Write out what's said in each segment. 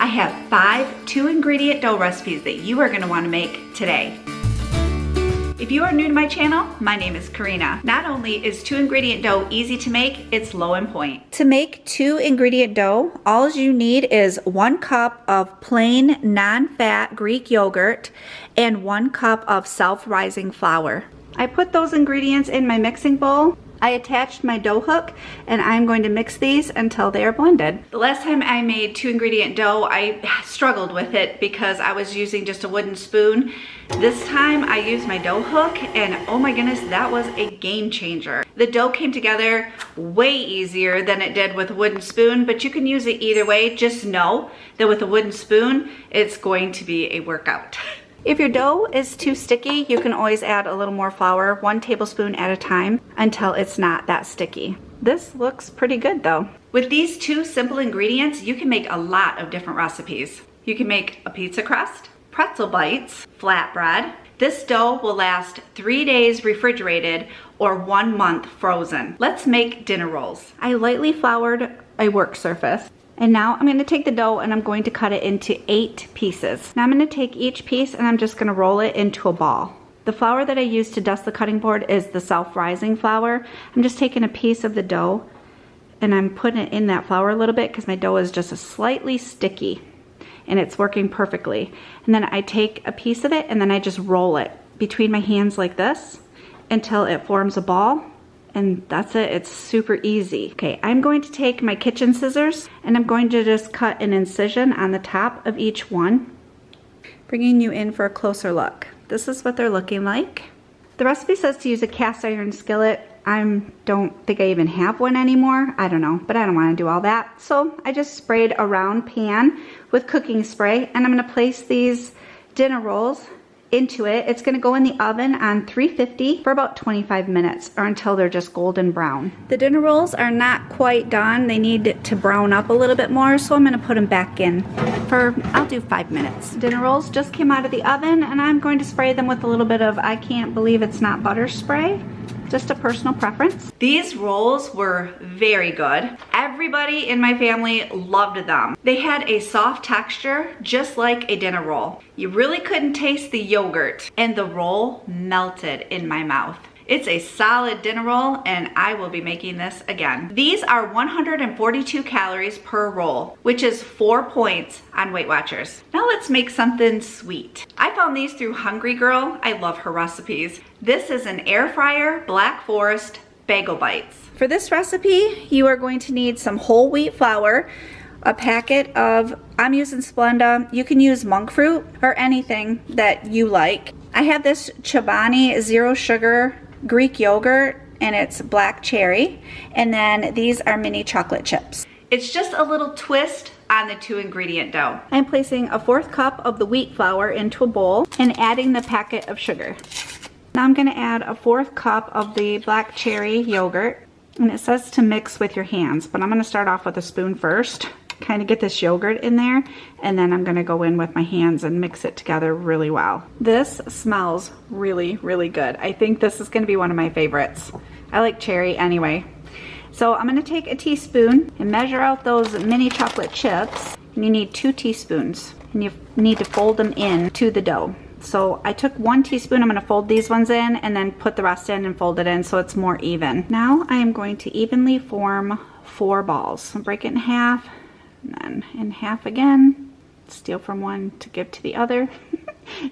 I have 5 2-ingredient dough recipes that you are gonna wanna make today. If you are new to my channel, my name is Corinna. Not only is 2-ingredient dough easy to make, it's low in point. To make 2-ingredient dough, all you need is 1 cup of plain non-fat Greek yogurt and 1 cup of self-rising flour. I put those ingredients in my mixing bowl. I attached my dough hook and I'm going to mix these until they are blended. The last time I made 2-ingredient dough, I struggled with it because I was using just a wooden spoon. This time I used my dough hook and oh my goodness, that was a game changer. The dough came together way easier than it did with a wooden spoon, but you can use it either way. Just know that with a wooden spoon, it's going to be a workout. If your dough is too sticky, you can always add a little more flour, 1 tablespoon at a time, until it's not that sticky. This looks pretty good though. With these 2 simple ingredients, you can make a lot of different recipes. You can make a pizza crust, pretzel bites, flatbread. This dough will last 3 days refrigerated or 1 month frozen. Let's make dinner rolls. I lightly floured a work surface. And now I'm going to take the dough and I'm going to cut it into 8 pieces. Now I'm going to take each piece and I'm just going to roll it into a ball. The flour that I use to dust the cutting board is the self-rising flour. I'm just taking a piece of the dough and I'm putting it in that flour a little bit because my dough is just slightly sticky and it's working perfectly. And then I take a piece of it and then I just roll it between my hands like this until it forms a ball. And that's it, it's super easy. Okay, I'm going to take my kitchen scissors and I'm going to just cut an incision on the top of each one, bringing you in for a closer look. This is what they're looking like. The recipe says to use a cast iron skillet. I don't think I even have one anymore. I don't know, but I don't want to do all that. So I just sprayed a round pan with cooking spray and I'm gonna place these dinner rolls into it. It's going to go in the oven on 350 for about 25 minutes or until they're just golden brown. The dinner rolls are not quite done. They need to brown up a little bit more, so I'm going to put them back in for, I'll do 5 minutes. Dinner rolls just came out of the oven and I'm going to spray them with a little bit of I can't believe it's not butter spray. Just a personal preference. These rolls were very good. Everybody in my family loved them. They had a soft texture, just like a dinner roll. You really couldn't taste the yogurt, and the roll melted in my mouth. It's a solid dinner roll, and I will be making this again. These are 142 calories per roll, which is 4 points on Weight Watchers. Now let's make something sweet. I found these through Hungry Girl. I love her recipes. This is an air fryer Black Forest bagel bites. For this recipe, you are going to need some whole wheat flour, a packet of, I'm using Splenda. You can use monk fruit or anything that you like. I have this Chobani zero sugar Greek yogurt and it's black cherry, and then these are mini chocolate chips. It's just a little twist on the 2-ingredient dough. I'm placing a 1/4 cup of the wheat flour into a bowl and adding the packet of sugar. Now I'm going to add a 1/4 cup of the black cherry yogurt, and it says to mix with your hands, but I'm going to start off with a spoon first, kind of get this yogurt in there, and then I'm going to go in with my hands and mix it together really well. This smells really, really good. I think this is going to be one of my favorites. I like cherry anyway. So I'm going to take a teaspoon and measure out those mini chocolate chips, and you need 2 teaspoons, and you need to fold them in to the dough. So I took 1 teaspoon, I'm going to fold these ones in and then put the rest in and fold it in so it's more even. Now I am going to evenly form 4 balls. So break it in half, and then in half again, steal from one to give to the other,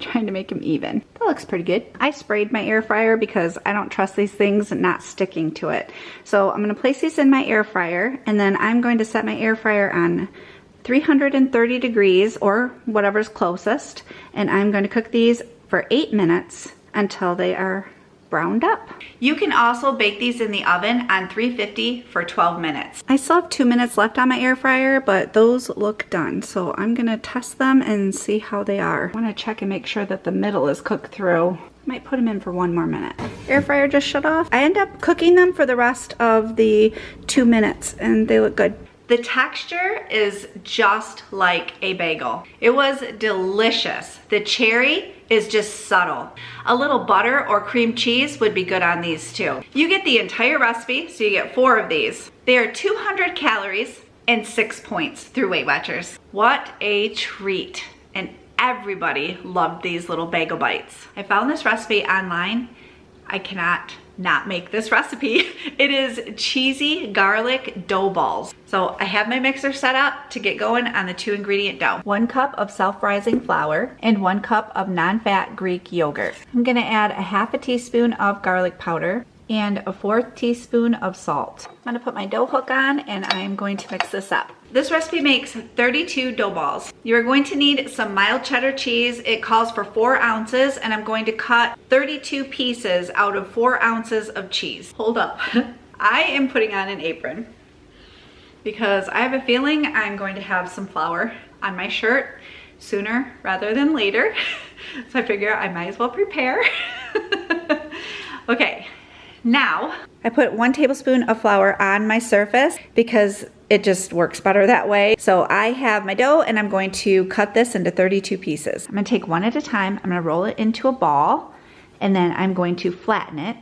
trying to make them even. That looks pretty good. I sprayed my air fryer because I don't trust these things not sticking to it. So I'm going to place these in my air fryer, and then I'm going to set my air fryer on 330 degrees or whatever's closest, and I'm going to cook these for 8 minutes until they are browned up. You can also bake these in the oven on 350 for 12 minutes. I still have 2 minutes left on my air fryer, but those look done. So I'm gonna test them and see how they are. I wanna check and make sure that the middle is cooked through. Might put them in for 1 more minute. Air fryer just shut off. I end up cooking them for the rest of the 2 minutes and they look good. The texture is just like a bagel. It was delicious. The cherry is just subtle. A little butter or cream cheese would be good on these too. You get the entire recipe, so you get 4 of these. They are 200 calories, and 6 points through Weight Watchers. What a treat. And everybody loved these little bagel bites. I found this recipe online. I cannot not make this recipe. It is cheesy garlic dough balls. So I have my mixer set up to get going on the 2-ingredient dough. 1 cup of self-rising flour and 1 cup of non-fat Greek yogurt. I'm gonna add a 1/2 teaspoon of garlic powder and a 1/4 teaspoon of salt. I'm gonna put my dough hook on and I'm going to mix this up. This recipe makes 32 dough balls. You're going to need some mild cheddar cheese. It calls for 4 ounces and I'm going to cut 32 pieces out of 4 ounces of cheese. Hold up. I am putting on an apron because I have a feeling I'm going to have some flour on my shirt sooner rather than later. So I figure I might as well prepare. Okay. Now, I put 1 tablespoon of flour on my surface because it just works better that way. So I have my dough and I'm going to cut this into 32 pieces. I'm gonna take one at a time. I'm gonna roll it into a ball and then I'm going to flatten it.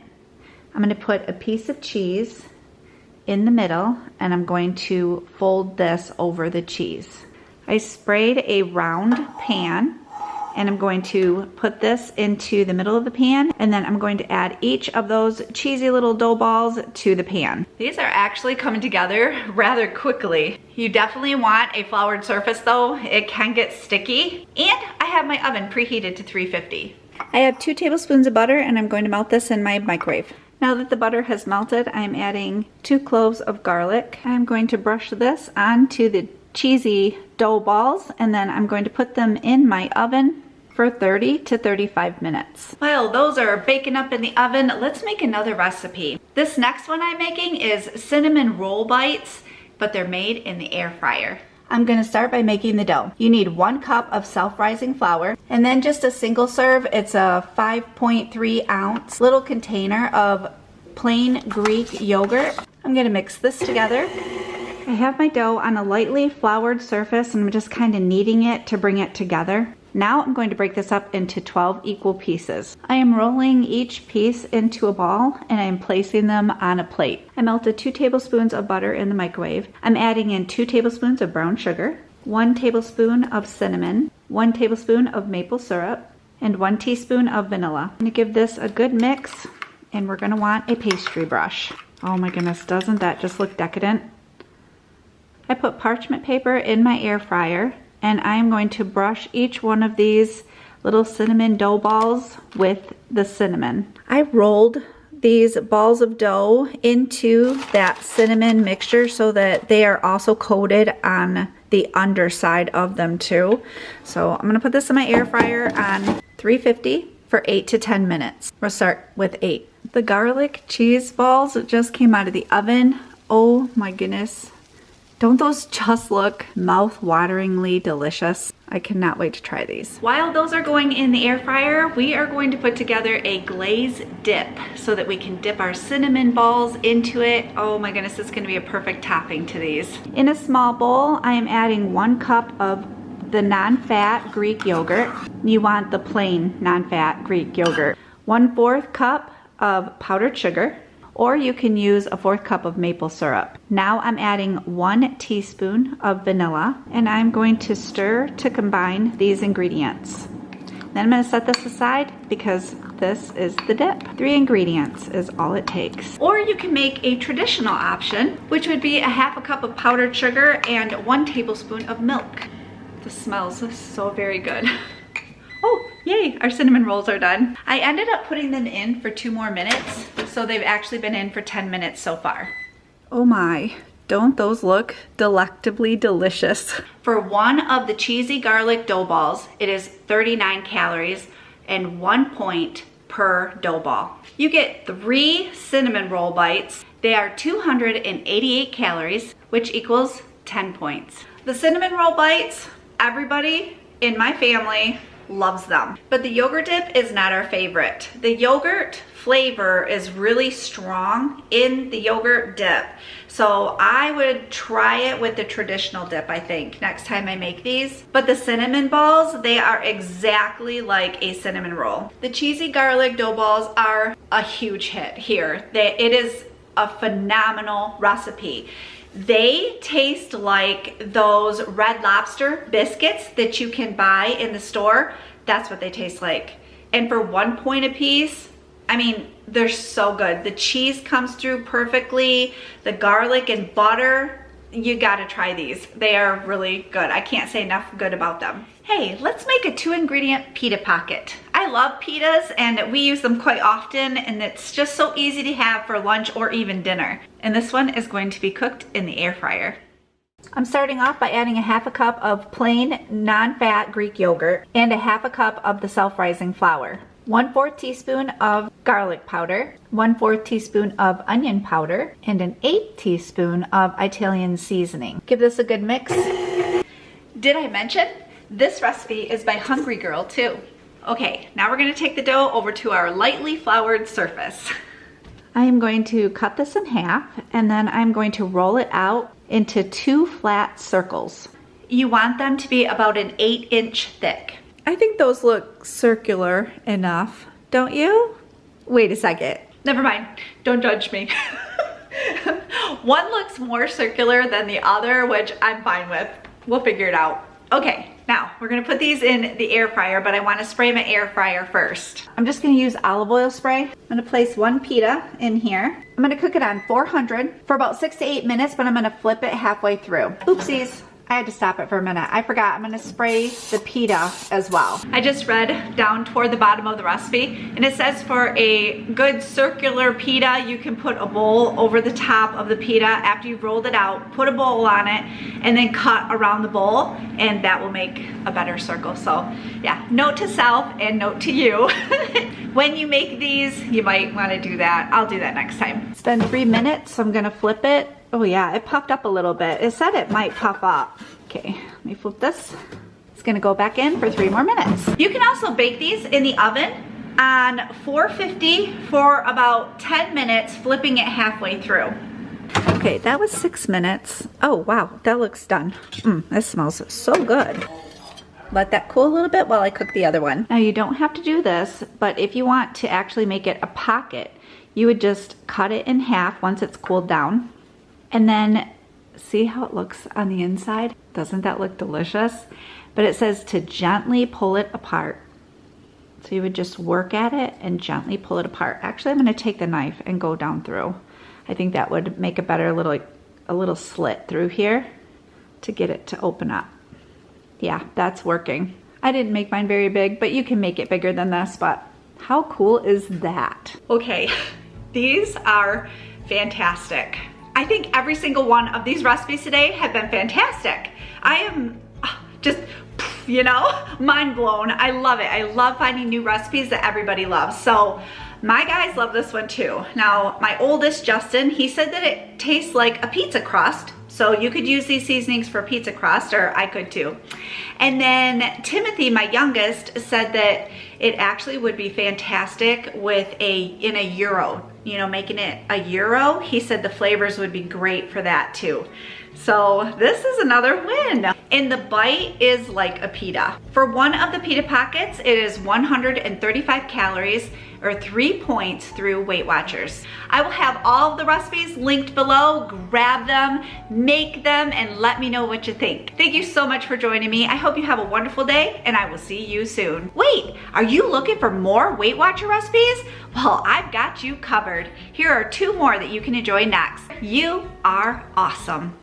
I'm gonna put a piece of cheese in the middle and I'm going to fold this over the cheese. I sprayed a round pan and I'm going to put this into the middle of the pan and then I'm going to add each of those cheesy little dough balls to the pan. These are actually coming together rather quickly. You definitely want a floured surface though. It can get sticky. And I have my oven preheated to 350. I have 2 tablespoons of butter and I'm going to melt this in my microwave. Now that the butter has melted, I'm adding 2 cloves of garlic. I'm going to brush this onto the cheesy dough balls and then I'm going to put them in my oven for 30 to 35 minutes. While those are baking up in the oven, let's make another recipe. This next one I'm making is cinnamon roll bites, but they're made in the air fryer. I'm gonna start by making the dough. You need 1 cup of self-rising flour and then just a single serve. It's a 5.3 ounce little container of plain Greek yogurt. I'm gonna mix this together. I have my dough on a lightly floured surface and I'm just kind of kneading it to bring it together. Now I'm going to break this up into 12 equal pieces. I am rolling each piece into a ball and I am placing them on a plate. I melted 2 tablespoons of butter in the microwave. I'm adding in 2 tablespoons of brown sugar, 1 tablespoon of cinnamon, 1 tablespoon of maple syrup, and 1 teaspoon of vanilla. I'm going to give this a good mix and we're going to want a pastry brush. Oh my goodness, doesn't that just look decadent? I put parchment paper in my air fryer and I'm going to brush each one of these little cinnamon dough balls with the cinnamon. I rolled these balls of dough into that cinnamon mixture so that they are also coated on the underside of them too. So I'm gonna put this in my air fryer on 350 for 8 to 10 minutes. We'll start with 8. The garlic cheese balls just came out of the oven. Oh my goodness. Don't those just look mouth-wateringly delicious? I cannot wait to try these. While those are going in the air fryer, we are going to put together a glaze dip so that we can dip our cinnamon balls into it. Oh my goodness, it's gonna be a perfect topping to these. In a small bowl, I am adding 1 cup of the non-fat Greek yogurt. You want the plain non-fat Greek yogurt. 1/4 cup of powdered sugar, or you can use a 1/4 cup of maple syrup. Now I'm adding 1 teaspoon of vanilla and I'm going to stir to combine these ingredients. Then I'm going to set this aside because this is the dip. 3 ingredients is all it takes. Or you can make a traditional option, which would be a 1/2 cup of powdered sugar and 1 tablespoon of milk. This smells so very good. Oh, yay, our cinnamon rolls are done. I ended up putting them in for 2 more minutes, so they've actually been in for 10 minutes so far. Oh my, don't those look delectably delicious? For one of the cheesy garlic dough balls, it is 39 calories and 1 point per dough ball. You get 3 cinnamon roll bites. They are 288 calories, which equals 10 points. The cinnamon roll bites, everybody in my family loves them. But the yogurt dip is not our favorite. The yogurt flavor is really strong in the yogurt dip. So I would try it with the traditional dip, I think, next time I make these. But the cinnamon balls, they are exactly like a cinnamon roll. The cheesy garlic dough balls are a huge hit here. It is a phenomenal recipe. They taste like those Red Lobster biscuits that you can buy in the store. That's what they taste like. And for 1 point a piece, I mean, they're so good. The cheese comes through perfectly, the garlic and butter. You gotta try these. They are really good. I can't say enough good about them. Hey, let's make a 2-ingredient pita pocket. I love pitas and we use them quite often, and it's just so easy to have for lunch or even dinner. And this one is going to be cooked in the air fryer. I'm starting off by adding a 1/2 cup of plain non-fat Greek yogurt and a 1/2 cup of the self-rising flour. 1/4 teaspoon of garlic powder, 1/4 teaspoon of onion powder, and an 1/8 teaspoon of Italian seasoning. Give this a good mix. Did I mention this recipe is by Hungry Girl too? Okay, now we're gonna take the dough over to our lightly floured surface. I am going to cut this in half, and then I'm going to roll it out into 2 flat circles. You want them to be about an 1/8" thick. I think those look circular enough, don't you? Wait a second. Never mind, don't judge me. One looks more circular than the other, which I'm fine with. We'll figure it out. Okay, now we're gonna put these in the air fryer, but I wanna spray my air fryer first. I'm just gonna use olive oil spray. I'm gonna place 1 pita in here. I'm gonna cook it on 400 for about 6 to 8 minutes, but I'm gonna flip it halfway through. Oopsies. I had to stop it for a minute. I forgot, I'm gonna spray the pita as well. I just read down toward the bottom of the recipe, and it says for a good circular pita, you can put a bowl over the top of the pita after you've rolled it out, put a bowl on it, and then cut around the bowl, and that will make a better circle. So yeah, note to self and note to you. When you make these, you might wanna do that. I'll do that next time. It's been 3 minutes, so I'm gonna flip it. Oh yeah, it puffed up a little bit. It said it might puff up. Okay, let me flip this. It's gonna go back in for 3 more minutes. You can also bake these in the oven on 450 for about 10 minutes, flipping it halfway through. Okay, that was 6 minutes. Oh wow, that looks done. This smells so good. Let that cool a little bit while I cook the other one. Now you don't have to do this, but if you want to actually make it a pocket, you would just cut it in half once it's cooled down. And then see how it looks on the inside? Doesn't that look delicious? But it says to gently pull it apart. So you would just work at it and gently pull it apart. Actually, I'm gonna take the knife and go down through. I think that would make a better a little slit through here to get it to open up. Yeah, that's working. I didn't make mine very big, but you can make it bigger than this, but how cool is that? Okay, these are fantastic. I think every single one of these recipes today have been fantastic. I am just, you know, mind blown. I love it. I love finding new recipes that everybody loves. So my guys love this one too. Now, my oldest, Justin, he said that it tastes like a pizza crust. So you could use these seasonings for pizza crust, or I could too. And then Timothy, my youngest, said that it actually would be fantastic with in a gyro, you know, making it a gyro. He said the flavors would be great for that too. So this is another win. And the bite is like a pita. For one of the pita pockets, it is 135 calories, or 3 points through Weight Watchers. I will have all of the recipes linked below. Grab them, make them, and let me know what you think. Thank you so much for joining me. I hope you have a wonderful day, and I will see you soon. Wait, are you looking for more Weight Watcher recipes? Well, I've got you covered. Here are 2 more that you can enjoy next. You are awesome.